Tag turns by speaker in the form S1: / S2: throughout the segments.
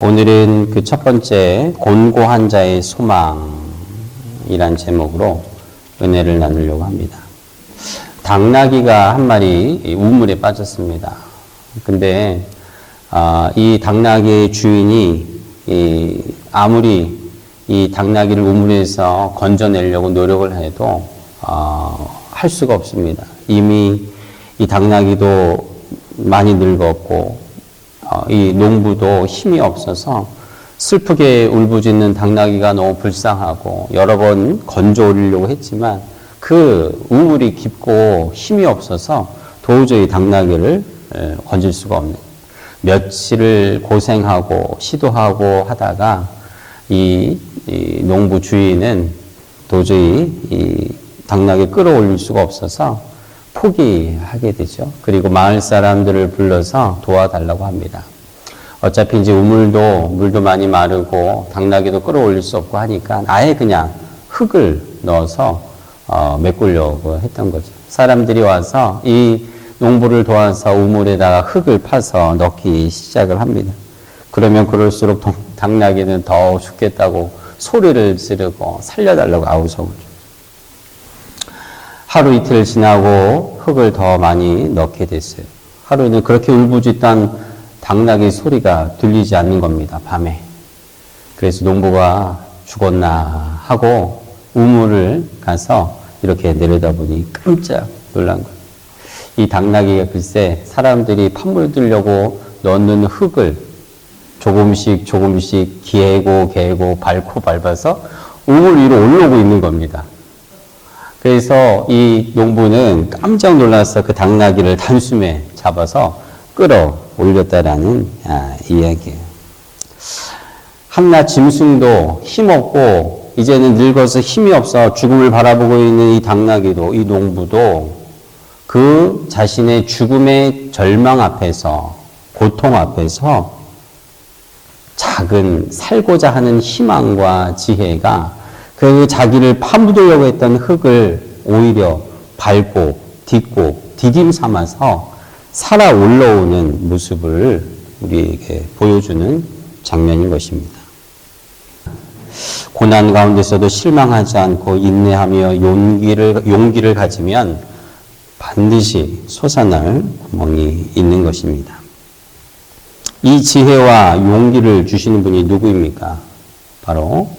S1: 오늘은 그 첫 번째 곤고한 자의 소망이란 제목으로 은혜를 나누려고 합니다. 당나귀가 한 마리 우물에 빠졌습니다. 근데 이 당나귀의 주인이 아무리 이 당나귀를 우물에서 건져내려고 노력을 해도 할 수가 없습니다. 이미 이 당나귀도 많이 늙었고 이 농부도 힘이 없어서 슬프게 울부짖는 당나귀가 너무 불쌍하고 여러 번 건져 올리려고 했지만 그 우물이 깊고 힘이 없어서 도저히 당나귀를 건질 수가 없는, 며칠을 고생하고 시도하고 하다가 이 농부 주인은 도저히 이 당나귀 끌어올릴 수가 없어서 포기하게 되죠. 그리고 마을 사람들을 불러서 도와달라고 합니다. 어차피 이제 물도 많이 마르고 당나귀도 끌어올릴 수 없고 하니까 아예 그냥 흙을 넣어서 메꾸려고 했던 거죠. 사람들이 와서 이 농부를 도와서 우물에다가 흙을 파서 넣기 시작을 합니다. 그러면 그럴수록 당나귀는 더 죽겠다고 소리를 지르고 살려달라고 아우성을. 하루 이틀 지나고 흙을 더 많이 넣게 됐어요. 하루는 그렇게 울부짖던 당나귀 소리가 들리지 않는 겁니다, 밤에. 그래서 농부가 죽었나 하고 우물을 가서 이렇게 내려다보니 깜짝 놀란 거예요. 이 당나귀가 글쎄 사람들이 파묻으려고 넣는 흙을 조금씩 개고 밟고 밟아서 우물 위로 올라오고 있는 겁니다. 그래서 이 농부는 깜짝 놀라서 그 당나귀를 단숨에 잡아서 끌어올렸다라는 이야기예요. 한낱 짐승도 힘없고 이제는 늙어서 힘이 없어 죽음을 바라보고 있는 이 당나귀도, 이 농부도 그 자신의 죽음의 절망 앞에서, 고통 앞에서 작은 살고자 하는 희망과 지혜가 그 자기를 파묻으려고 했던 흙을 오히려 밟고 딛고 디딤 삼아서 살아 올라오는 모습을 우리에게 보여주는 장면인 것입니다. 고난 가운데서도 실망하지 않고 인내하며 용기를 가지면 반드시 솟아날 구멍이 있는 것입니다. 이 지혜와 용기를 주시는 분이 누구입니까? 바로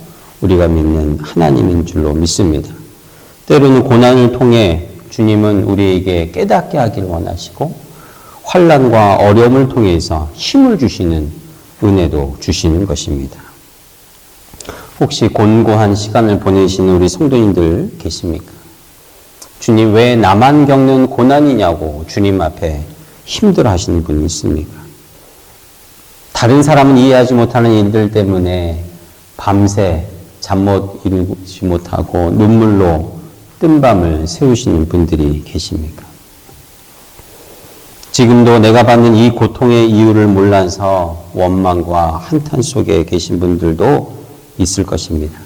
S1: 우리가 믿는 하나님인 줄로 믿습니다. 때로는 고난을 통해 주님은 우리에게 깨닫게 하기를 원하시고 환난과 어려움을 통해서 힘을 주시는 은혜도 주시는 것입니다. 혹시 곤고한 시간을 보내시는 우리 성도님들 계십니까? 주님, 왜 나만 겪는 고난이냐고 주님 앞에 힘들어 하시는 분이 있습니까? 다른 사람은 이해하지 못하는 일들 때문에 밤새 잠 못 이루지 못하고 눈물로 뜬 밤을 새우시는 분들이 계십니까? 지금도 내가 받는 이 고통의 이유를 몰라서 원망과 한탄 속에 계신 분들도 있을 것입니다.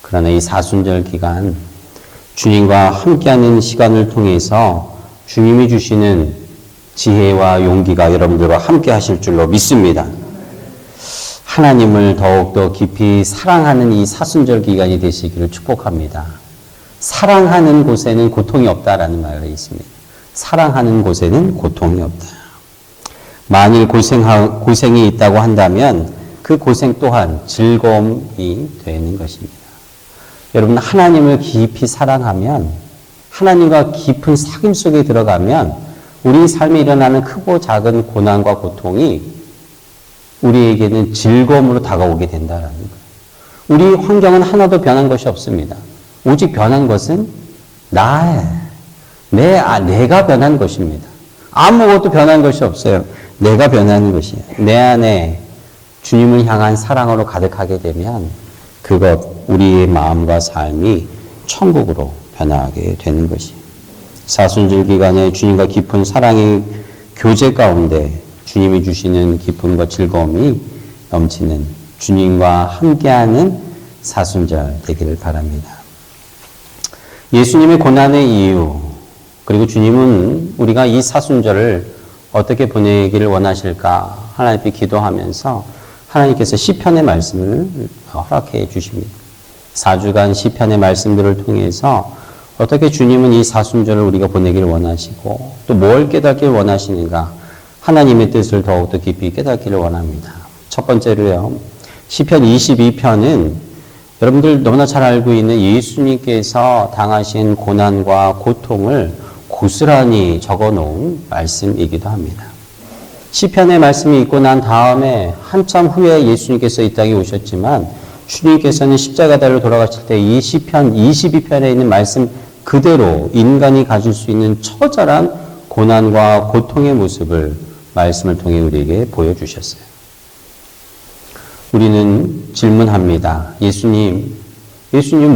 S1: 그러나 이 사순절 기간 주님과 함께하는 시간을 통해서 주님이 주시는 지혜와 용기가 여러분들과 함께 하실 줄로 믿습니다. 하나님을 더욱더 깊이 사랑하는 이 사순절 기간이 되시기를 축복합니다. 사랑하는 곳에는 고통이 없다라는 말이 있습니다. 사랑하는 곳에는 고통이 없다. 만일 고생이 있다고 한다면 그 고생 또한 즐거움이 되는 것입니다. 여러분, 하나님을 깊이 사랑하면, 하나님과 깊은 사귐 속에 들어가면 우리 삶에 일어나는 크고 작은 고난과 고통이 우리에게는 즐거움으로 다가오게 된다라는 거예요. 우리 환경은 하나도 변한 것이 없습니다. 오직 변한 것은 내가 변한 것입니다. 아무것도 변한 것이 없어요. 내가 변하는 것이에요. 내 안에 주님을 향한 사랑으로 가득하게 되면 그것, 우리의 마음과 삶이 천국으로 변하게 되는 것이에요. 사순절 기간에 주님과 깊은 사랑의 교제 가운데 주님이 주시는 기쁨과 즐거움이 넘치는 주님과 함께하는 사순절 되기를 바랍니다. 예수님의 고난의 이유, 그리고 주님은 우리가 이 사순절을 어떻게 보내기를 원하실까 하나님께 기도하면서 하나님께서 시편의 말씀을 허락해 주십니다. 4주간 시편의 말씀들을 통해서 어떻게 주님은 이 사순절을 우리가 보내기를 원하시고 또 뭘 깨닫기를 원하시는가, 하나님의 뜻을 더욱더 깊이 깨닫기를 원합니다. 첫 번째로요, 시편 22편은 여러분들 너무나 잘 알고 있는 예수님께서 당하신 고난과 고통을 고스란히 적어놓은 말씀이기도 합니다. 시편의 말씀이 있고 난 다음에 한참 후에 예수님께서 이 땅에 오셨지만 주님께서는 십자가달로 돌아가실 때 이 시편 22편에 있는 말씀 그대로 인간이 가질 수 있는 처절한 고난과 고통의 모습을 말씀을 통해 우리에게 보여주셨어요. 우리는 질문합니다. 예수님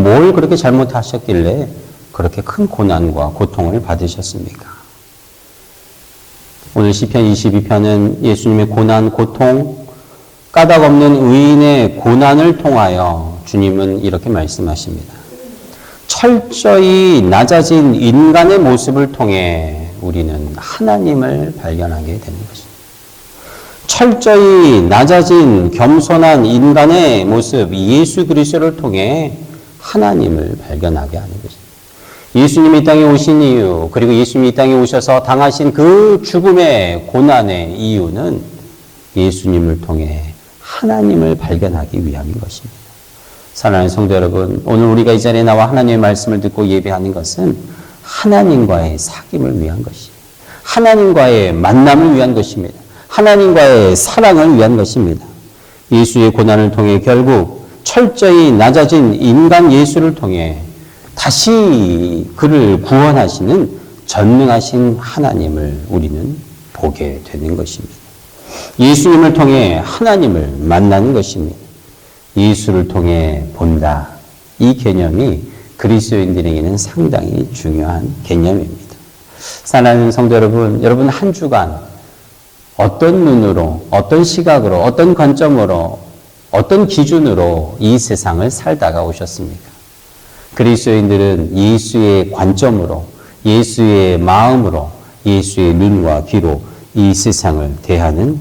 S1: 뭘 그렇게 잘못하셨길래 그렇게 큰 고난과 고통을 받으셨습니까? 오늘 시편 22편은 예수님의 고난, 고통, 까닭 없는 의인의 고난을 통하여 주님은 이렇게 말씀하십니다. 철저히 낮아진 인간의 모습을 통해 우리는 하나님을 발견하게 되는 것입니다. 철저히 낮아진 겸손한 인간의 모습, 예수 그리스도를 통해 하나님을 발견하게 하는 것입니다. 예수님이 이 땅에 오신 이유, 그리고 예수님이 이 땅에 오셔서 당하신 그 죽음의 고난의 이유는 예수님을 통해 하나님을 발견하기 위함인 것입니다. 사랑하는 성도 여러분, 오늘 우리가 이 자리에 나와 하나님의 말씀을 듣고 예배하는 것은 하나님과의 사귐을 위한 것입니다. 하나님과의 만남을 위한 것입니다. 하나님과의 사랑을 위한 것입니다. 예수의 고난을 통해 결국 철저히 낮아진 인간 예수를 통해 다시 그를 구원하시는 전능하신 하나님을 우리는 보게 되는 것입니다. 예수님을 통해 하나님을 만나는 것입니다. 예수를 통해 본다. 이 개념이 그리스도인들에게는 상당히 중요한 개념입니다. 사랑하는 성도 여러분 한 주간 어떤 눈으로, 어떤 시각으로, 어떤 관점으로, 어떤 기준으로 이 세상을 살다가 오셨습니까? 그리스도인들은 예수의 관점으로, 예수의 마음으로, 예수의 눈과 귀로 이 세상을 대하는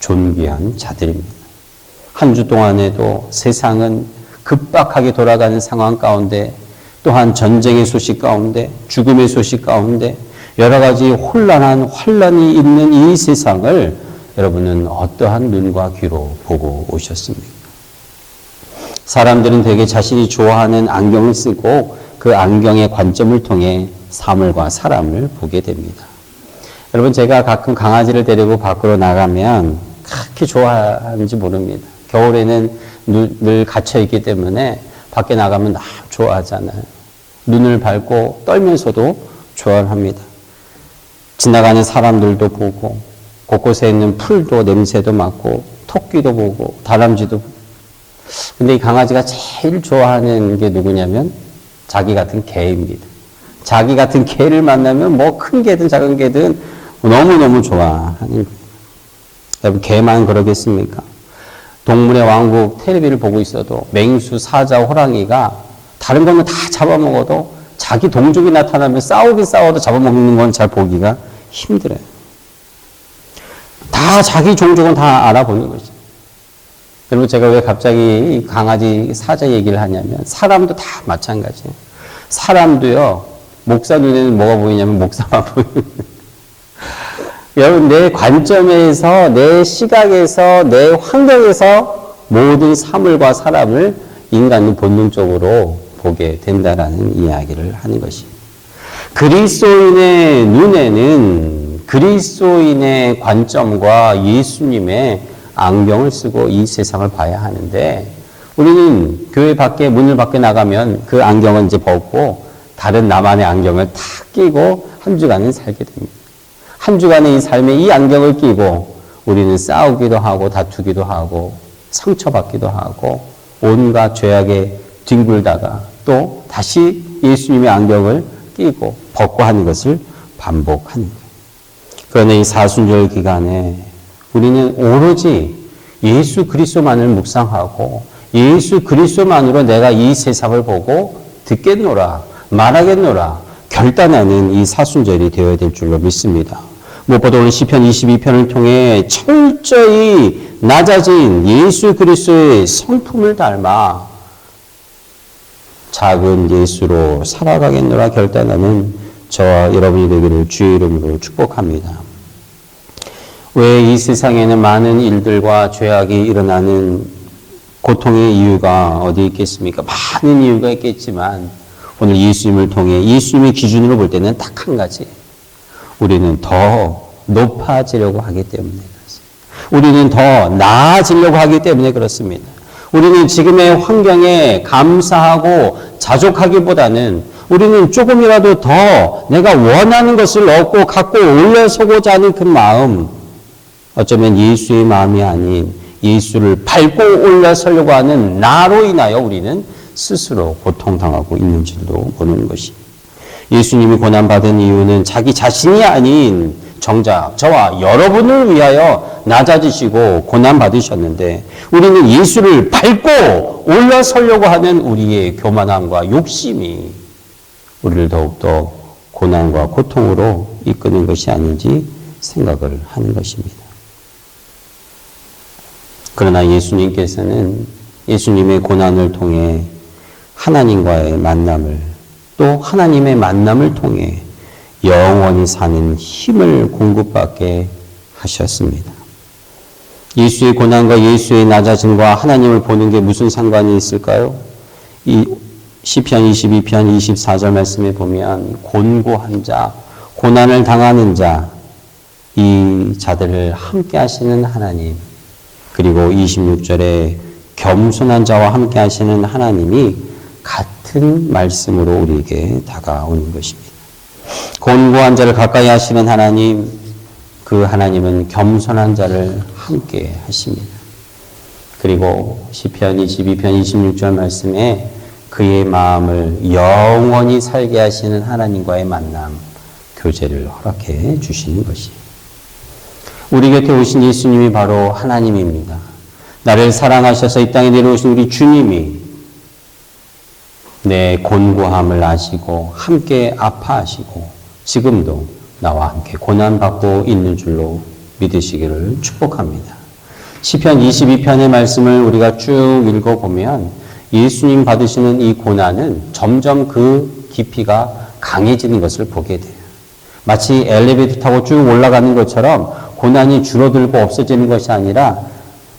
S1: 존귀한 자들입니다. 한 주 동안에도 세상은 급박하게 돌아가는 상황 가운데, 또한 전쟁의 소식 가운데, 죽음의 소식 가운데 여러 가지 혼란한 환란이 있는 이 세상을 여러분은 어떠한 눈과 귀로 보고 오셨습니까? 사람들은 되게 자신이 좋아하는 안경을 쓰고 그 안경의 관점을 통해 사물과 사람을 보게 됩니다. 여러분, 제가 가끔 강아지를 데리고 밖으로 나가면 그렇게 좋아하는지 모릅니다. 겨울에는 늘 갇혀있기 때문에 밖에 나가면 너무 좋아하잖아요. 눈을 밟고 떨면서도 좋아를 합니다. 지나가는 사람들도 보고 곳곳에 있는 풀도 냄새도 맡고 토끼도 보고 다람쥐도 보고. 근데 이 강아지가 제일 좋아하는 게 누구냐면 자기 같은 개입니다. 자기 같은 개를 만나면 뭐 큰 개든 작은 개든 너무너무 좋아하는 거예요. 여러분, 개만 그러겠습니까? 동물의 왕국 텔레비를 보고 있어도 맹수, 사자, 호랑이가 다른 거는 다 잡아먹어도 자기 동족이 나타나면 싸우긴 싸워도 잡아먹는 건 잘 보기가 힘들어요. 다 자기 종족은 다 알아보는 거죠. 여러분, 제가 왜 갑자기 강아지, 사자 얘기를 하냐면 사람도 다 마찬가지예요. 사람도요, 목사 눈에는 뭐가 보이냐면 목사만 보이는. 여러분, 내 관점에서, 내 시각에서, 내 환경에서 모든 사물과 사람을 인간은 본능적으로 보게 된다라는 이야기를 하는 것입니다. 그리스도인의 눈에는 그리스도인의 관점과 예수님의 안경을 쓰고 이 세상을 봐야 하는데, 우리는 교회 밖에, 문을 밖에 나가면 그 안경을 이제 벗고 다른 나만의 안경을 탁 끼고 한 주간은 살게 됩니다. 한 주간의 이 삶에 이 안경을 끼고 우리는 싸우기도 하고 다투기도 하고 상처받기도 하고 온갖 죄악에 뒹굴다가 또 다시 예수님의 안경을 끼고 벗고 하는 것을 반복하는 거예요. 그러나 이 사순절 기간에 우리는 오로지 예수 그리스도만을 묵상하고 예수 그리스도만으로 내가 이 세상을 보고 듣겠노라, 말하겠노라 결단하는 이 사순절이 되어야 될 줄로 믿습니다. 무엇보다 오늘 시편 22편을 통해 철저히 낮아진 예수 그리스도의 성품을 닮아 작은 예수로 살아가겠노라 결단하는 저와 여러분이 되기를 주의 이름으로 축복합니다. 왜 이 세상에는 많은 일들과 죄악이 일어나는 고통의 이유가 어디 있겠습니까? 많은 이유가 있겠지만 오늘 예수님을 통해 예수님의 기준으로 볼 때는 딱 한 가지. 우리는 더 높아지려고 하기 때문에 그렇습니다. 우리는 더 나아지려고 하기 때문에 그렇습니다. 우리는 지금의 환경에 감사하고 자족하기보다는 우리는 조금이라도 더 내가 원하는 것을 얻고 갖고 올라서고자 하는 그 마음, 어쩌면 예수의 마음이 아닌 예수를 밟고 올라서려고 하는 나로 인하여 우리는 스스로 고통당하고 있는 줄도 모르는 것입니다. 예수님이 고난받은 이유는 자기 자신이 아닌 정작 저와 여러분을 위하여 낮아지시고 고난받으셨는데 우리는 예수를 밟고 올라서려고 하는 우리의 교만함과 욕심이 우리를 더욱더 고난과 고통으로 이끄는 것이 아닌지 생각을 하는 것입니다. 그러나 예수님께서는 예수님의 고난을 통해 하나님과의 만남을 또 하나님의 만남을 통해 영원히 사는 힘을 공급받게 하셨습니다. 예수의 고난과 예수의 낮아짐과 하나님을 보는 게 무슨 상관이 있을까요? 이 시편 22편 24절 말씀에 보면 곤고한 자, 고난을 당하는 자, 이 자들을 함께 하시는 하나님, 그리고 26절에 겸손한 자와 함께 하시는 하나님이 같은 말씀으로 우리에게 다가오는 것입니다. 곤고한 자를 가까이 하시는 하나님, 그 하나님은 겸손한 자를 함께 하십니다. 그리고 시편 22편 26절 말씀에 그의 마음을 영원히 살게 하시는 하나님과의 만남, 교제를 허락해 주시는 것입니다. 우리 곁에 오신 예수님이 바로 하나님입니다. 나를 사랑하셔서 이 땅에 내려오신 우리 주님이 내 곤고함을 아시고 함께 아파하시고 지금도 나와 함께 고난받고 있는 줄로 믿으시기를 축복합니다. 시편 22편의 말씀을 우리가 쭉 읽어보면 예수님 받으시는 이 고난은 점점 그 깊이가 강해지는 것을 보게 돼요. 마치 엘리베이터 타고 쭉 올라가는 것처럼 고난이 줄어들고 없어지는 것이 아니라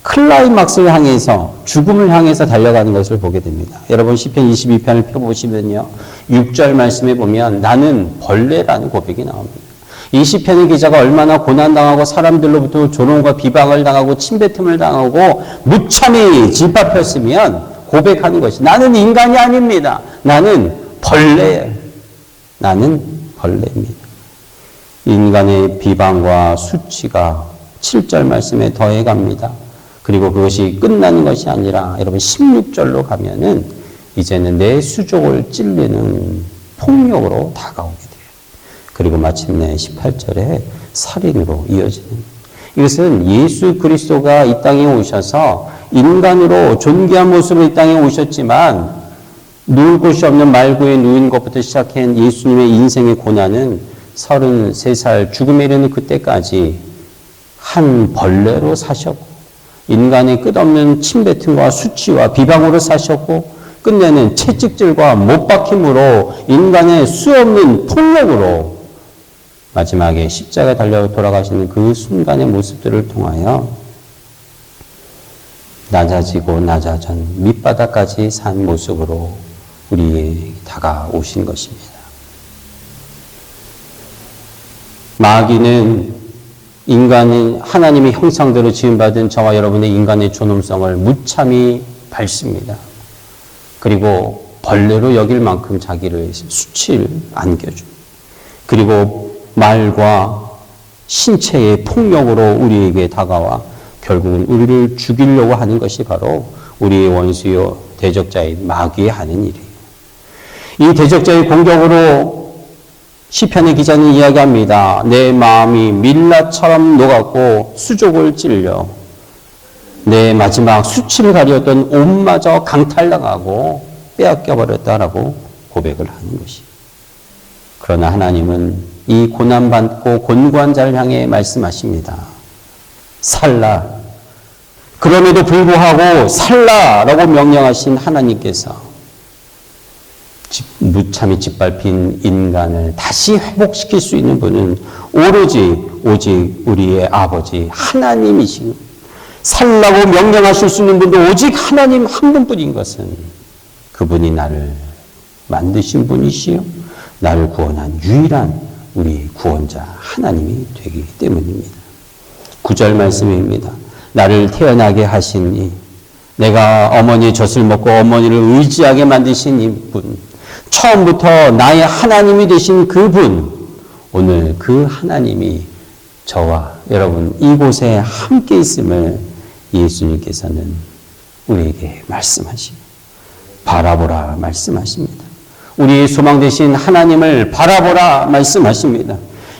S1: 클라이막스를 향해서 죽음을 향해서 달려가는 것을 보게 됩니다. 여러분 시편 22편을 펴보시면요. 6절 말씀에 보면 나는 벌레라는 고백이 나옵니다. 이 시편의 기자가 얼마나 고난당하고 사람들로부터 조롱과 비방을 당하고 침뱉음을 당하고 무참히 짓밟혔으면 고백하는 것이 나는 인간이 아닙니다. 나는 벌레예요. 나는 벌레입니다. 인간의 비방과 수치가 7절 말씀에 더해갑니다. 그리고 그것이 끝나는 것이 아니라 여러분 16절로 가면은 이제는 내 수족을 찔리는 폭력으로 다가오게 돼요. 그리고 마침내 18절에 살인으로 이어지는 이것은 예수 그리스도가 이 땅에 오셔서 인간으로 존귀한 모습으로 이 땅에 오셨지만 누울 곳이 없는 말고에 누인 것부터 시작한 예수님의 인생의 고난은 33살 죽음에 이르는 그때까지 한 벌레로 사셨고 인간의 끝없는 침뱉음과 수치와 비방으로 사셨고 끝내는 채찍질과 못박힘으로 인간의 수없는 폭력으로 마지막에 십자가에 달려 돌아가시는 그 순간의 모습들을 통하여 낮아지고 낮아진 밑바닥까지 산 모습으로 우리에게 다가오신 것입니다. 마귀는 인간이 하나님의 형상대로 지음받은 저와 여러분의 인간의 존엄성을 무참히 밟습니다. 그리고 벌레로 여길 만큼 자기를 수치를 안겨줍니다. 그리고 말과 신체의 폭력으로 우리에게 다가와 결국은 우리를 죽이려고 하는 것이 바로 우리의 원수요 대적자인 마귀의 하는 일이에요. 이 대적자의 공격으로 시편의 기자는 이야기합니다. 내 마음이 밀라처럼 녹았고 수족을 찔려 내 마지막 수치를 가리었던 옷마저 강탈당하고 빼앗겨버렸다라고 고백을 하는 것이. 그러나 하나님은 이 고난받고 곤고한 자를 향해 말씀하십니다. 살라. 그럼에도 불구하고 살라라고 명령하신 하나님께서 무참히 짓밟힌 인간을 다시 회복시킬 수 있는 분은 오직 우리의 아버지 하나님이시고, 살라고 명령하실 수 있는 분도 오직 하나님 한 분뿐인 것은 그분이 나를 만드신 분이시요 나를 구원한 유일한 우리 구원자 하나님이 되기 때문입니다. 9절 말씀입니다. 나를 태어나게 하신 이, 내가 어머니의 젖을 먹고 어머니를 의지하게 만드신 이분, 처음부터 나의 하나님이 되신 그분, 오늘 그 하나님이 저와 여러분 이곳에 함께 있음을 예수님께서는 우리에게 말씀하시고 바라보라 말씀하십니다. 우리의 소망 되신 하나님을 바라보라 말씀하십니다.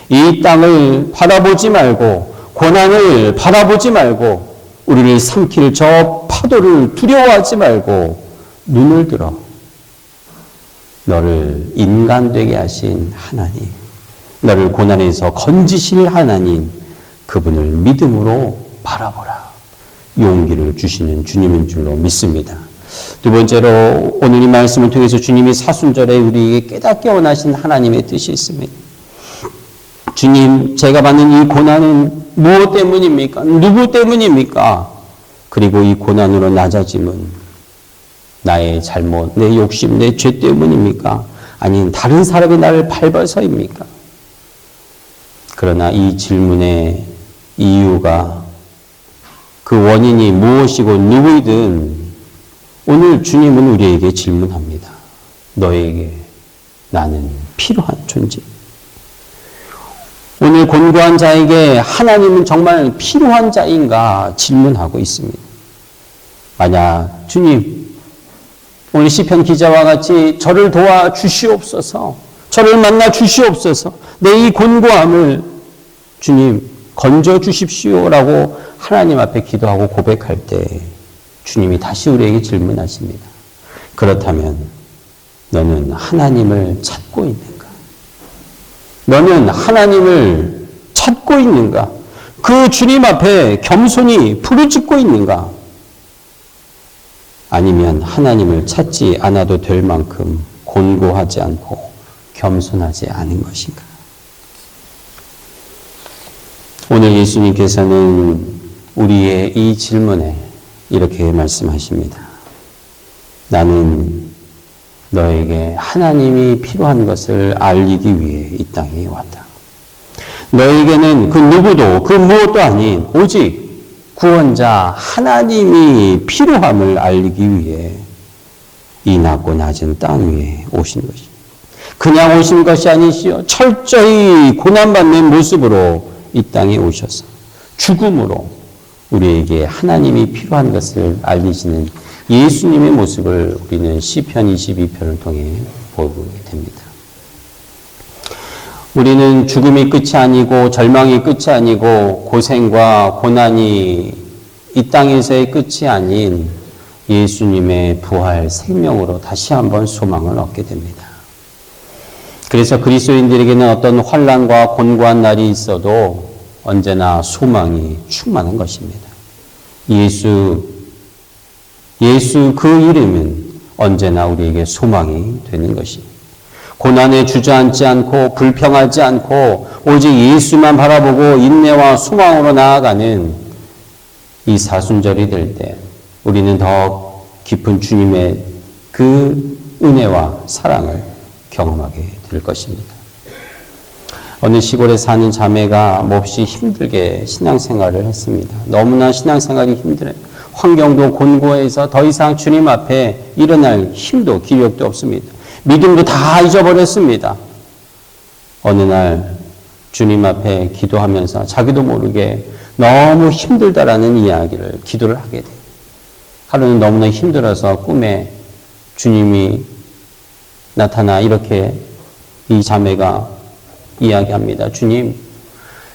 S1: 이 땅을 바라보지 말고, 고난을 바라보지 말고, 우리를 삼킬 저 파도를 두려워하지 말고 눈을 들어 너를 인간 되게 하신 하나님, 너를 고난에서 건지실 하나님, 그분을 믿음으로 바라보라. 용기를 주시는 주님인 줄로 믿습니다. 두 번째로 오늘 이 말씀을 통해서 주님이 사순절에 우리에게 깨닫게 원하신 하나님의 뜻이 있습니다. 주님, 제가 받는 이 고난은 무엇 때문입니까? 누구 때문입니까? 그리고 이 고난으로 낮아짐은 나의 잘못, 내 욕심, 내 죄 때문입니까? 아닌 다른 사람이 나를 밟아서입니까? 그러나 이 질문의 이유가, 그 원인이 무엇이고 누구이든 오늘 주님은 우리에게 질문합니다. 너에게 나는 필요한 존재. 오늘 곤고한 자에게 하나님은 정말 필요한 자인가 질문하고 있습니다. 만약 주님, 오늘 시편 기자와 같이 저를 도와 주시옵소서, 저를 만나 주시옵소서, 내 이 곤고함을 주님 건져 주십시오라고 하나님 앞에 기도하고 고백할 때 주님이 다시 우리에게 질문하십니다. 그렇다면 너는 하나님을 찾고 있는가? 너는 하나님을 찾고 있는가? 그 주님 앞에 겸손히 부르짖고 있는가? 아니면 하나님을 찾지 않아도 될 만큼 곤고하지 않고 겸손하지 않은 것인가? 오늘 예수님께서는 우리의 이 질문에 이렇게 말씀하십니다. 나는 너에게 하나님이 필요한 것을 알리기 위해 이 땅에 왔다. 너에게는 그 누구도 그 무엇도 아닌 오직 구원자 하나님이 필요함을 알리기 위해 이 낮고 낮은 땅 위에 오신 것입니다. 그냥 오신 것이 아니시요 철저히 고난받는 모습으로 이 땅에 오셔서 죽음으로 우리에게 하나님이 필요한 것을 알리시는 예수님의 모습을 우리는 시편 22편을 통해 보게 됩니다. 우리는 죽음이 끝이 아니고 절망이 끝이 아니고 고생과 고난이 이 땅에서의 끝이 아닌 예수님의 부활 생명으로 다시 한번 소망을 얻게 됩니다. 그래서 그리스도인들에게는 어떤 환난과 곤고한 날이 있어도 언제나 소망이 충만한 것입니다. 예수 그 이름은 언제나 우리에게 소망이 되는 것입니다. 고난에 주저앉지 않고 불평하지 않고 오직 예수만 바라보고 인내와 소망으로 나아가는 이 사순절이 될 때 우리는 더 깊은 주님의 그 은혜와 사랑을 경험하게 될 것입니다. 어느 시골에 사는 자매가 몹시 힘들게 신앙생활을 했습니다. 너무나 신앙생활이 힘들어요. 환경도 곤고해서 더 이상 주님 앞에 일어날 힘도 기력도 없습니다. 믿음도 다 잊어버렸습니다. 어느 날 주님 앞에 기도하면서 자기도 모르게 너무 힘들다라는 이야기를 기도를 하게 돼요. 하루는 너무나 힘들어서 꿈에 주님이 나타나 이렇게 이 자매가 이야기합니다. 주님,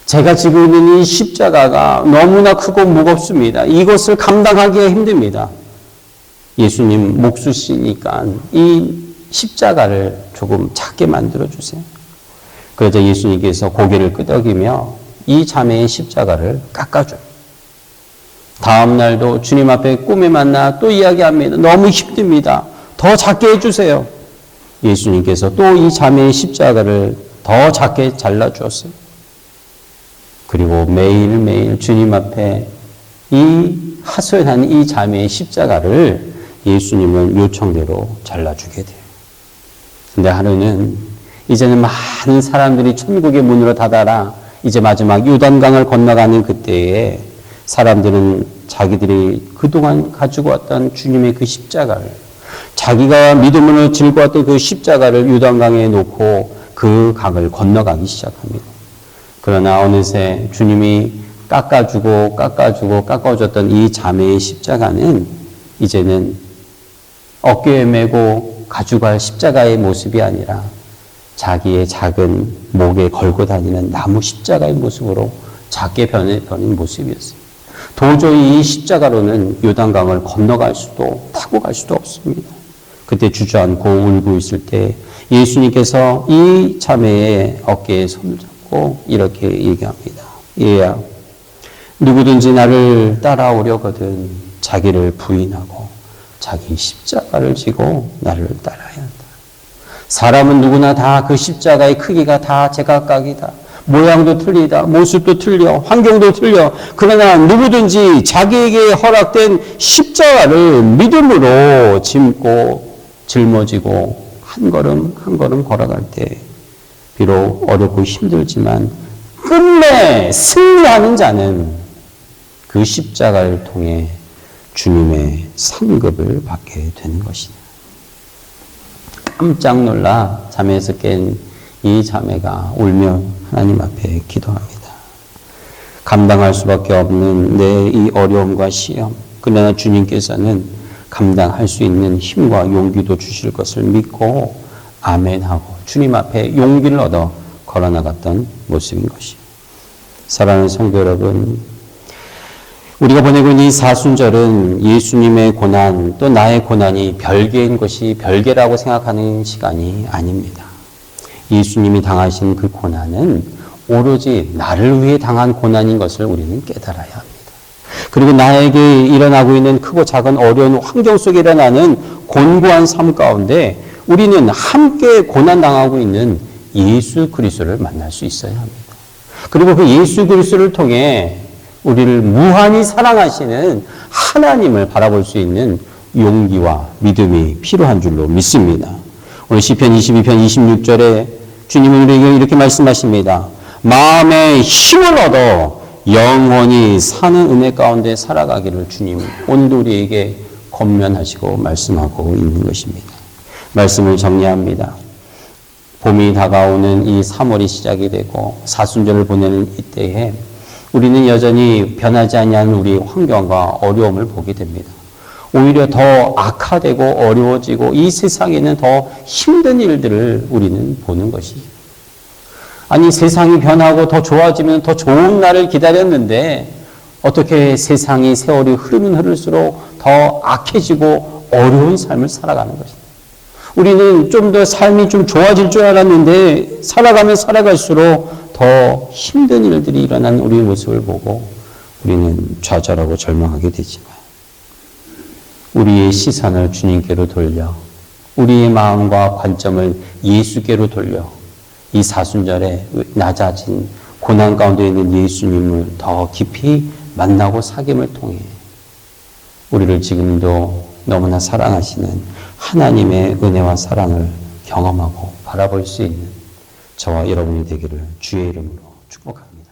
S1: 제가 지고 있는 이 십자가가 너무나 크고 무겁습니다. 이것을 감당하기가 힘듭니다. 예수님 몫이시니까 이 십자가를 조금 작게 만들어 주세요. 그러자 예수님께서 고개를 끄덕이며 이 자매의 십자가를 깎아줘요. 다음 날도 주님 앞에 꿈에 만나 또 이야기합니다. 너무 힘듭니다. 더 작게 해주세요. 예수님께서 또 이 자매의 십자가를 더 작게 잘라주었어요. 그리고 매일매일 주님 앞에 이 하소연한 이 자매의 십자가를 예수님은 요청대로 잘라주게 돼요. 근데 하루는 이제는 많은 사람들이 천국의 문으로 닫아라. 이제 마지막 요단강을 건너가는 그때에 사람들은 자기들이 그동안 가지고 왔던 주님의 그 십자가를, 자기가 믿음으로 질고 왔던 그 십자가를 요단강에 놓고 그 강을 건너가기 시작합니다. 그러나 어느새 주님이 깎아줬던 이 자매의 십자가는 이제는 어깨에 메고 가져갈 십자가의 모습이 아니라 자기의 작은 목에 걸고 다니는 나무 십자가의 모습으로 작게 변해버린 모습이었어요. 도저히 이 십자가로는 요단강을 건너갈 수도 타고 갈 수도 없습니다. 그때 주저앉고 울고 있을 때 예수님께서 이 자매의 어깨에 손을 잡고 이렇게 얘기합니다. 얘야, 누구든지 나를 따라오려거든 자기를 부인하고 자기 십자가를 지고 나를 따라야 한다. 사람은 누구나 다 그 십자가의 크기가 다 제각각이다. 모양도 틀리다. 모습도 틀려. 환경도 틀려. 그러나 누구든지 자기에게 허락된 십자가를 믿음으로 짊고 짊어지고 한 걸음 한 걸음 걸어갈 때 비록 어렵고 힘들지만 끝내 승리하는 자는 그 십자가를 통해 주님의 상급을 받게 되는 것이다. 깜짝 놀라 잠에서 깬 이 자매가 울며 하나님 앞에 기도합니다. 감당할 수밖에 없는 내 이 어려움과 시험, 그러나 주님께서는 감당할 수 있는 힘과 용기도 주실 것을 믿고 아멘하고 주님 앞에 용기를 얻어 걸어나갔던 모습인 것이에요. 사랑하는 성도 여러분, 우리가 보내고 있는 이 사순절은 예수님의 고난 또 나의 고난이 별개인 것이 별개라고 생각하는 시간이 아닙니다. 예수님이 당하신 그 고난은 오로지 나를 위해 당한 고난인 것을 우리는 깨달아야 합니다. 그리고 나에게 일어나고 있는 크고 작은 어려운 환경 속에 일어나는 곤고한 삶 가운데 우리는 함께 고난당하고 있는 예수 그리스도를 만날 수 있어야 합니다. 그리고 그 예수 그리스도를 통해 우리를 무한히 사랑하시는 하나님을 바라볼 수 있는 용기와 믿음이 필요한 줄로 믿습니다. 오늘 시편 22편 26절에 주님은 우리에게 이렇게 말씀하십니다. 마음의 힘을 얻어 영원히 사는 은혜 가운데 살아가기를 주님 오늘도 우리에게 권면하시고 말씀하고 있는 것입니다. 말씀을 정리합니다. 봄이 다가오는 이 3월이 시작이 되고 사순절을 보내는 이때에 우리는 여전히 변하지 않는 우리 환경과 어려움을 보게 됩니다. 오히려 더 악화되고 어려워지고 이 세상에는 더 힘든 일들을 우리는 보는 것이죠. 아니 세상이 변하고 더 좋아지면 더 좋은 날을 기다렸는데 어떻게 세상이 세월이 흐르면 흐를수록 더 악해지고 어려운 삶을 살아가는 것입니다. 우리는 좀 더 삶이 좀 좋아질 줄 알았는데 살아가면 살아갈수록 더 힘든 일들이 일어나는 우리의 모습을 보고 우리는 좌절하고 절망하게 되지만 우리의 시선을 주님께로 돌려 우리의 마음과 관점을 예수께로 돌려 이 사순절에 낮아진 고난 가운데 있는 예수님을 더 깊이 만나고 사귐을 통해 우리를 지금도 너무나 사랑하시는 하나님의 은혜와 사랑을 경험하고 바라볼 수 있는 저와 여러분이 되기를 주의 이름으로 축복합니다.